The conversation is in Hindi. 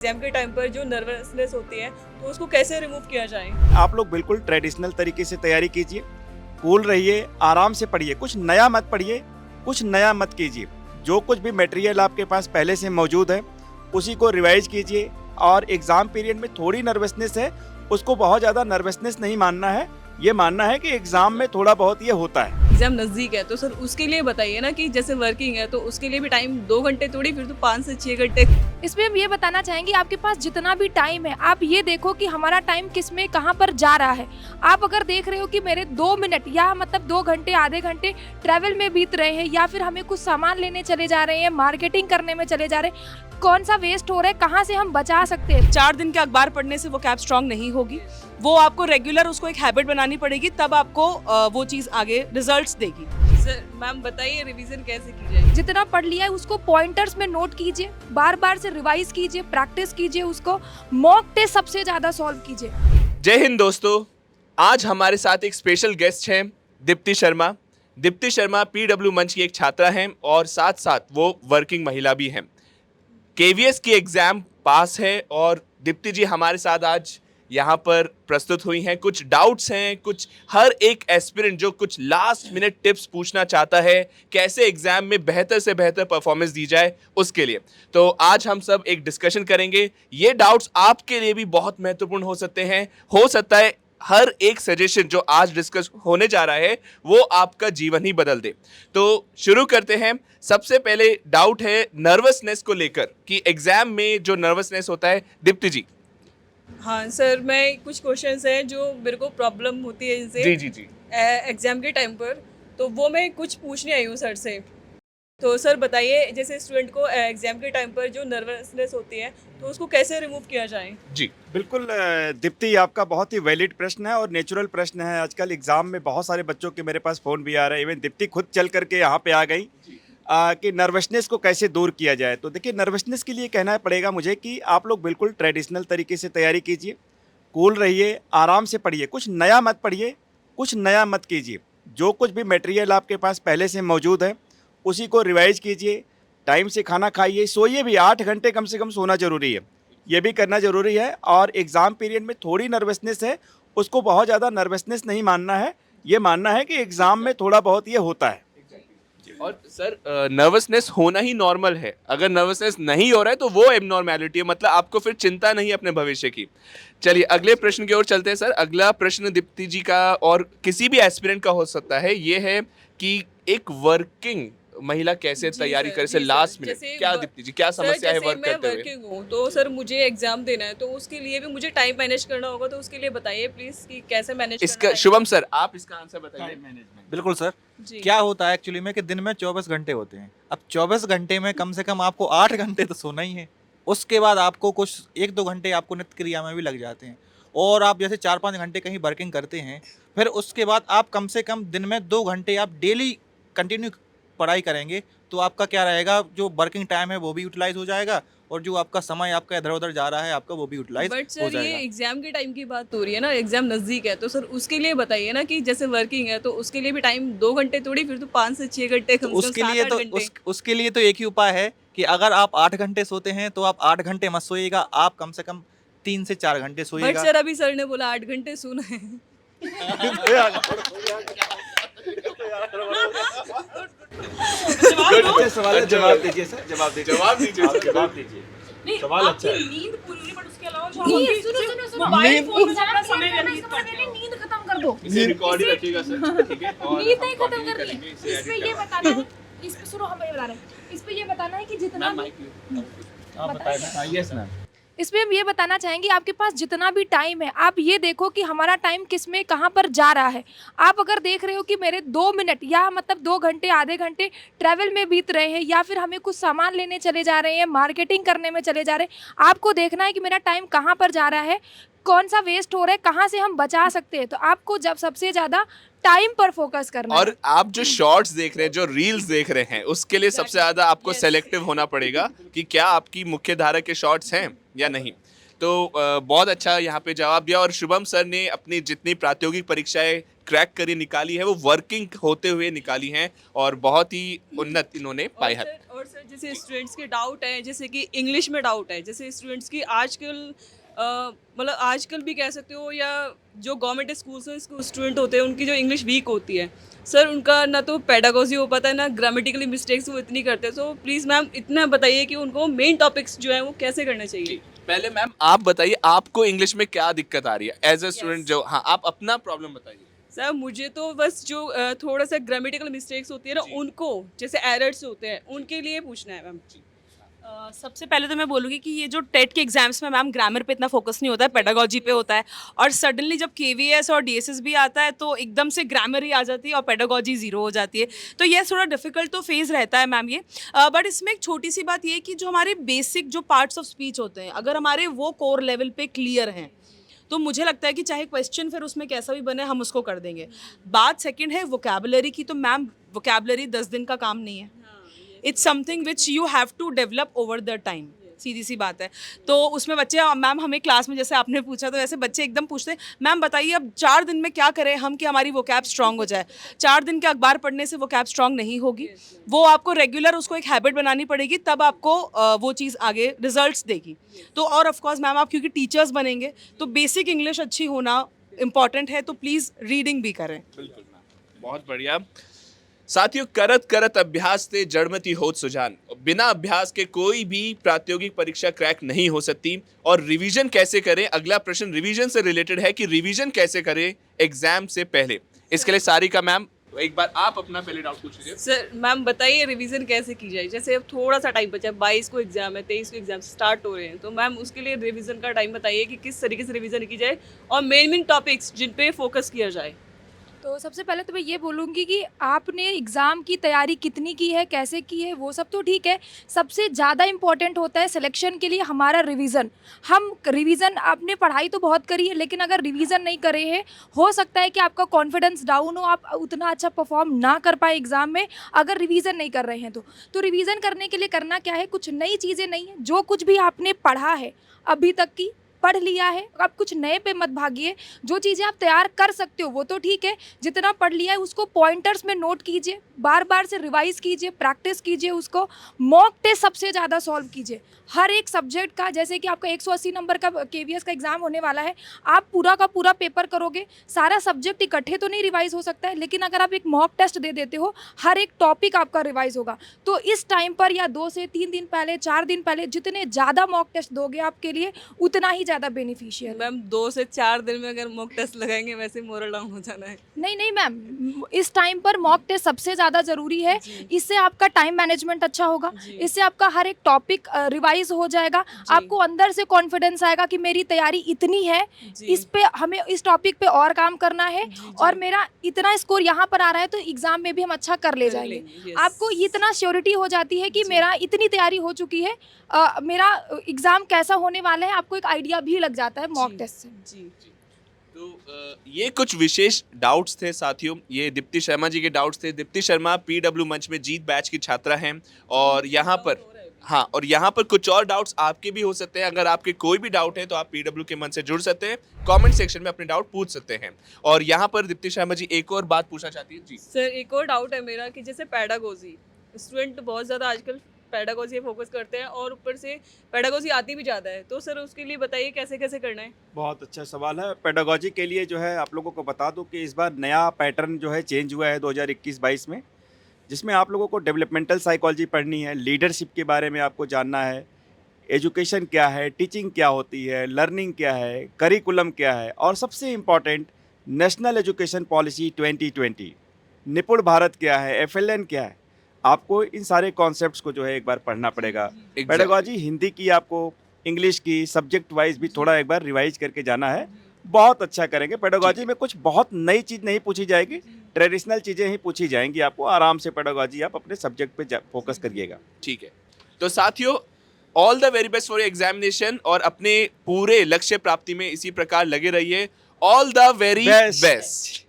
एग्जाम के टाइम पर जो नर्वसनेस होती है तो उसको कैसे रिमूव किया जाए। आप लोग बिल्कुल ट्रेडिशनल तरीके से तैयारी कीजिए, कूल रहिए, आराम से पढ़िए, कुछ नया मत पढ़िए, कुछ नया मत कीजिए। जो कुछ भी मटेरियल आपके पास पहले से मौजूद है उसी को रिवाइज कीजिए। और एग्ज़ाम पीरियड में थोड़ी नर्वसनेस है, उसको बहुत ज़्यादा नर्वसनेस नहीं मानना है, ये मानना है कि एग्ज़ाम में थोड़ा बहुत ये होता है। एग्जाम नज़दीक है तो सर उसके लिए बताइए ना कि जैसे वर्किंग है तो उसके लिए भी टाइम 2 घंटे थोड़ी, फिर तो 5 से 6 घंटे। इसमें हम ये बताना चाहेंगे आपके पास जितना भी टाइम है आप ये देखो कि हमारा टाइम किस में कहाँ पर जा रहा है। आप अगर देख रहे हो कि मेरे 2 मिनट या मतलब 2 घंटे आधे घंटे ट्रैवल में बीत रहे हैं या फिर हमें कुछ सामान लेने चले जा रहे हैं, मार्केटिंग करने में चले जा रहे हैं, कौन सा वेस्ट हो रहा है, कहाँ से हम बचा सकते हैं। 4 दिन के अखबार पढ़ने से वो कैप स्ट्रांग नहीं होगी, वो आपको रेगुलर उसको एक हैबिट बनानी पड़ेगी, तब आपको वो चीज़ आगे रिजल्ट्स देगी। सर मैम बताइए रिवीजन कैसे की जाए। जितना पढ़ लिया है उसको पॉइंटर्स में नोट कीजिए, बार बार से रिवाइज कीजिए, प्रैक्टिस कीजिए, उसको मॉक टेस्ट सबसे ज्यादा सॉल्व कीजिए। जय हिंद दोस्तों, आज हमारे साथ एक स्पेशल गेस्ट हैं दीप्ति शर्मा। दीप्ति शर्मा पीडब्ल्यू मंच की एक छात्रा हैं और साथ साथ वो वर्किंग महिला भी हैं। केवीएस की एग्ज़ाम पास है और दीप्ति जी हमारे साथ आज यहाँ पर प्रस्तुत हुई हैं। कुछ डाउट्स हैं, कुछ हर एक एस्पिरेंट जो कुछ लास्ट मिनट टिप्स पूछना चाहता है कैसे एग्ज़ाम में बेहतर से बेहतर परफॉर्मेंस दी जाए उसके लिए। तो आज हम सब एक डिस्कशन करेंगे। ये डाउट्स आपके लिए भी बहुत महत्वपूर्ण हो सकते हैं। हो सकता है हर एक सजेशन जो आज डिस्कस होने जा रहा है वो आपका जीवन ही बदल दे। तो शुरू करते हैं। सबसे पहले डाउट है नर्वसनेस को लेकर कि एग्ज़ाम में जो नर्वसनेस होता है। दीप्ति जी। हाँ सर, मैं कुछ क्वेश्चंस हैं जो मेरे को प्रॉब्लम होती है इनसे जी। एग्जाम के टाइम पर, तो वो मैं कुछ पूछने आई हूँ सर से। तो सर बताइए जैसे स्टूडेंट को एग्जाम के टाइम पर जो नर्वसनेस होती है तो उसको कैसे रिमूव किया जाए। जी बिल्कुल दीप्ति, आपका बहुत ही वैलिड प्रश्न है और नेचुरल प्रश्न है। आजकल एग्ज़ाम में बहुत सारे बच्चों के मेरे पास फ़ोन भी आ रहे हैं, इवन दीप्ति खुद चल करके यहाँ पे आ गई कि नर्वसनेस को कैसे दूर किया जाए। तो देखिए, नर्वसनेस के लिए कहना पड़ेगा मुझे कि आप लोग बिल्कुल ट्रेडिशनल तरीके से तैयारी कीजिए, कूल रहिए, आराम से पढ़िए, कुछ नया मत पढ़िए, कुछ नया मत कीजिए। जो कुछ भी मटेरियल आपके पास पहले से मौजूद है उसी को रिवाइज कीजिए, टाइम से खाना खाइए, सोइए भी, 8 घंटे कम से कम सोना ज़रूरी है, ये भी करना ज़रूरी है। और एग्ज़ाम पीरियड में थोड़ी नर्वसनेस है, उसको बहुत ज़्यादा नर्वसनेस नहीं मानना है, ये मानना है कि एग्ज़ाम में थोड़ा बहुत ये होता है। और सर नर्वसनेस होना ही नॉर्मल है। अगर नर्वसनेस नहीं हो रहा है तो वो एबनॉर्मेलिटी है, मतलब आपको फिर चिंता नहीं है अपने भविष्य की। चलिए अगले प्रश्न की ओर चलते हैं सर। अगला प्रश्न दीप्ति जी का और किसी भी एस्पिरेंट का हो सकता है, ये है कि एक वर्किंग महिला कैसे तैयारी करे से लास्ट मिनट। क्या दीप्ति जी, क्या समस्या है वर्क करते हुए? वर्किंग हूँ तो सर मुझे एग्जाम देना है, तो उसके लिए भी मुझे टाइम मैनेज करना होगा, तो उसके लिए बताइए प्लीज कि कैसे मैनेज इसका करना है। शुभम सर आप इसका आंसर बताइए। बिल्कुल सर। जी। क्या होता है एक्चुअली में कि दिन में 24 घंटे होते हैं। अब 24 घंटे में कम से कम आपको 8 घंटे तो सोना ही है। उसके बाद आपको कुछ 1-2 घंटे आपको नित्य क्रिया में भी लग जाते हैं और आप जैसे 4-5 घंटे कहीं वर्किंग करते हैं, फिर उसके बाद आप कम से कम दिन में 2 घंटे आप डेली कंटिन्यू पढ़ाई करेंगे तो आपका क्या रहेगा, जो वर्किंग टाइम है वो भी यूटिलाइज हो जाएगा और जो आपका समय आपका इधर उधर जा रहा है आपका वो भी यूटिलाइज बट हो सर ये जाएगा। एग्जाम के टाइम की बात हो रही है ना, एग्जाम नजदीक है, तो सर उसके लिए बताइए ना कि जैसे वर्किंग है तो उसके लिए भी टाइम 2 घंटे थोड़ी, फिर तो 5 से 6 घंटे तो कम से कम, उसके 7-8 लिए तो घंटे। उसके लिए तो एक ही उपाय है कि अगर आप 8 घंटे सोते हैं तो आप 8 घंटे मत सोइएगा, आप कम से कम 3 से 4 घंटे बट सोइएगा। सर अभी सर ने बोला 8 घंटे सोना है। जवाब दीजिए सर, जवाब दीजिए। जवाब दीजिए सर। जवाब दीजिए। सवाल अच्छा है। नींद पूरी नहीं, बट उसके अलावा जो हम नहीं, सुनो, मोबाइल फोन में अपना समय व्यतीत इसका करते मतलब हो। नींद खत्म कर दो। इसे रिकॉर्ड ही रखिएगा सर, ठीक है? और नींद हम नहीं खत्म continue करनी करेंगे, है। इसे इस पे edit ये करना। बताना है, इस पे सुनो, हम ये बता रहे हैं, इस पे ये बताना है कि जितना मैम, भी माइक लो। आप बताइए। Yes ma'am. इसमें हम ये बताना चाहेंगे आपके पास जितना भी टाइम है आप ये देखो कि हमारा टाइम किस में कहाँ पर जा रहा है। आप अगर देख रहे हो कि मेरे 2 मिनट या मतलब 2 घंटे आधे घंटे ट्रैवल में बीत रहे हैं या फिर हमें कुछ सामान लेने चले जा रहे हैं, मार्केटिंग करने में चले जा रहे हैं, आपको देखना है कि मेरा टाइम कहाँ पर जा रहा है, कौन सा वेस्ट हो रहा है, कहाँ से हम बचा सकते हैं। तो आपको जब सबसे ज़्यादा टाइम पर फोकस करना है। और आप जो शॉर्ट्स देख रहे हैं, जो रील्स देख रहे हैं, उसके लिए सबसे ज़्यादा आपको Yes. सेलेक्टिव होना पड़ेगा कि क्या आपकी मुख्य धारा के शॉर्ट्स हैं या नहीं। तो बहुत अच्छा यहाँ पे जवाब दिया। और शुभम सर ने अपनी जितनी प्रायोगिक परीक्षाएं क्रैक करी निकाली है वो वर्किंग होते हुए निकाली हैं और बहुत ही उन्नत इन्होंने पाई है। और सर जैसे स्टूडेंट्स के डाउट है, जैसे कि इंग्लिश में डाउट है, जैसे स्टूडेंट्स की आजकल मतलब आजकल भी कह सकते हो, या जो गवर्नमेंट स्कूल्स में स्टूडेंट होते हैं उनकी जो इंग्लिश वीक होती है सर, उनका ना तो पेडागोजी हो पाता है ना ग्रामेटिकली मिस्टेक्स वो इतनी करते हैं। तो प्लीज़ मैम इतना बताइए कि उनको मेन टॉपिक्स जो है वो कैसे करने चाहिए। पहले मैम आप बताइए आपको इंग्लिश में क्या दिक्कत आ रही है एज अ स्टूडेंट, जो हाँ आप अपना प्रॉब्लम बताइए। सर मुझे तो बस जो थोड़ा सा ग्रामेटिकल मिस्टेक्स होती है ना उनको, जैसे एरर्स होते हैं उनके लिए पूछना है मैम। सबसे पहले तो मैं बोलूँगी कि ये जो टेट के एग्जाम्स में मैम ग्रामर पे इतना फोकस नहीं होता है, पेडागोजी पे होता है। और सडनली जब केवीएस और डीएसएस भी आता है तो एकदम से ग्रामर ही आ जाती है और पेडागोजी ज़ीरो हो जाती है। तो ये थोड़ा डिफिकल्ट तो फेज़ रहता है मैम ये। बट इसमें एक छोटी सी बात ये है कि जो हमारे बेसिक जो पार्ट्स ऑफ स्पीच होते हैं, अगर हमारे वो कोर लेवल पे क्लियर हैं तो मुझे लगता है कि चाहे क्वेश्चन फिर उसमें कैसा भी बने हम उसको कर देंगे। बात सेकंड है वोकैबुलरी की, तो मैम वोकैबुलरी 10 दिन का काम नहीं है। It's something which you have to develop over the time, सीधी सी बात है। तो उसमें बच्चे मैम हमें क्लास में जैसे आपने पूछा तो ऐसे बच्चे एकदम पूछते हैं मैम बताइए अब 4 दिन में क्या करें हम कि हमारी वोकैब स्ट्रांग हो जाए। 4 दिन के अखबार पढ़ने से वोकैब स्ट्रांग नहीं होगी, वो आपको रेगुलर उसको एक हैबिट बनानी पड़ेगी, तब आपको वो चीज़ आगे रिजल्ट्स देगी। तो और ऑफकोर्स मैम आप क्योंकि टीचर्स बनेंगे तो बेसिक इंग्लिश अच्छी होना इंपॉर्टेंट है, तो प्लीज़ रीडिंग भी करें। बिल्कुल मैम, बहुत बढ़िया। साथियों, करत करत अभ्यास से जड़मति होत सुजान। बिना अभ्यास के कोई भी प्रात्यगिक परीक्षा क्रैक नहीं हो सकती। और रिवीजन कैसे करें, अगला प्रश्न रिवीजन से रिलेटेड है कि रिवीजन कैसे करें एग्जाम से पहले। इसके लिए सारिका मैम एक बार आप अपना पहले डाउट पूछ लीजिए। सर मैम बताइए रिवीजन कैसे की जाए, जैसे अब थोड़ा सा टाइम बचा है, 22 को एग्जाम है, 23 को एग्जाम स्टार्ट हो रहे हैं, तो मैम उसके लिए रिवीजन का टाइम बताइए कि किस तरीके से रिवीजन की जाए और मेन टॉपिक्स जिन पे फोकस किया जाए। तो सबसे पहले तो मैं ये बोलूँगी कि आपने एग्ज़ाम की तैयारी कितनी की है, कैसे की है, वो सब तो ठीक है। सबसे ज़्यादा इम्पॉर्टेंट होता है सिलेक्शन के लिए हमारा रिवीज़न। हम रिवीज़न, आपने पढ़ाई तो बहुत करी है लेकिन अगर रिवीज़न नहीं करे हैं, हो सकता है कि आपका कॉन्फिडेंस डाउन हो, आप उतना अच्छा परफॉर्म ना कर पाए एग्ज़ाम में अगर रिवीज़न नहीं कर रहे हैं तो रिवीज़न करने के लिए करना क्या है, कुछ नई चीज़ें नहीं है, जो कुछ भी आपने पढ़ा है अभी तक की पढ़ लिया है, आप कुछ नए पे मत भागिए। जो चीज़ें आप तैयार कर सकते हो वो तो ठीक है, जितना पढ़ लिया है उसको पॉइंटर्स में नोट कीजिए, बार बार से रिवाइज कीजिए, प्रैक्टिस कीजिए उसको। मॉक टेस्ट सबसे ज़्यादा सॉल्व कीजिए हर एक सब्जेक्ट का। जैसे कि आपका 180 नंबर का केवीएस का एग्ज़ाम होने वाला है, आप पूरा का पूरा पेपर करोगे, सारा सब्जेक्ट इकट्ठे तो नहीं रिवाइज हो सकता है, लेकिन अगर आप एक मॉक टेस्ट दे देते हो हर एक टॉपिक आपका रिवाइज होगा। तो इस टाइम पर या 2 से 3 दिन पहले, 4 दिन पहले जितने ज़्यादा मॉक टेस्ट दोगे आपके लिए उतना ही ज़्यादा बेनिफिशियल। मैम 2 से 4 दिन में अगर मॉक टेस्ट लगाएंगे वैसे मोरल डाउन हो जाना है। नहीं मैम, इस टाइम पर मॉक टेस्ट सबसे ज़्यादा ज़रूरी है। इससे आपका टाइम मैनेजमेंट अच्छा होगा, इससे आपका हर एक टॉपिक रिवाइज हो जाएगा, आपको अंदर से कॉन्फिडेंस आएगा कि मेरी तैयारी इतनी है, इस पे हमें इस टॉपिक पे और काम करना है और मेरा इतना स्कोर यहाँ पर आ रहा है तो एग्जाम में भी हम अच्छा कर ले जाएंगे। आपको इतना श्योरिटी हो जाती है कि मेरा इतनी तैयारी हो चुकी है, मेरा एग्जाम कैसा होने वाला है आपको एक आइडिया भी लग जाता है मॉक टेस्ट से। जी तो ये कुछ विशेष डाउट्स थे साथियों, ये दीप्ति शर्मा जी के डाउट्स थे। दीप्ति शर्मा पीडब्ल्यू मंच में जीत बैच की छात्रा हैं और यहाँ पर और यहाँ पर कुछ और डाउट्स आपके भी हो सकते हैं। अगर आपके कोई भी डाउट है तो आप पीडब्ल्यू के मंच से जुड़ सकते हैं, कमेंट सेक्शन में अपने डाउट पूछ सकते हैं। और यहाँ पर दीप्ति शर्मा जी एक और बात पूछना चाहती है। जी सर, एक और डाउट है मेरा कि जैसे पेडागोजी, स्टूडेंट बहुत ज़्यादा आजकल पेडागोजी फोकस करते हैं और ऊपर से पेडागोजी आती भी ज़्यादा है, तो सर उसके लिए बताइए कैसे कैसे करना है। बहुत अच्छा सवाल है। पेडागोजी के लिए जो है आप लोगों को बता दूं कि इस बार नया पैटर्न जो है चेंज हुआ है 2021-22 में, जिसमें आप लोगों को डेवलपमेंटल साइकोलॉजी पढ़नी है, लीडरशिप के बारे में आपको जानना है, एजुकेशन क्या है, टीचिंग क्या होती है, लर्निंग क्या है, करिकुलम क्या है और सबसे इम्पॉर्टेंट नेशनल एजुकेशन पॉलिसी 2020, निपुण भारत क्या है, FLN क्या है। आपको इन सारे कॉन्सेप्ट्स को जो है एक बार पढ़ना पड़ेगा। पेडागोजी हिंदी की, आपको इंग्लिश की, सब्जेक्ट वाइज भी थोड़ा एक बार रिवाइज करके जाना है, बहुत अच्छा करेंगे। पेडागोजी में कुछ बहुत नई चीज़ नहीं पूछी जाएगी, ट्रेडिशनल चीज़ें ही पूछी जाएंगी। आपको आराम से पेडागोजी आप अपने सब्जेक्ट पे फोकस करिएगा। ठीक है, तो साथियों all the very best for examination और अपने पूरे लक्ष्य प्राप्ति में इसी प्रकार लगे रहिए। All the very best.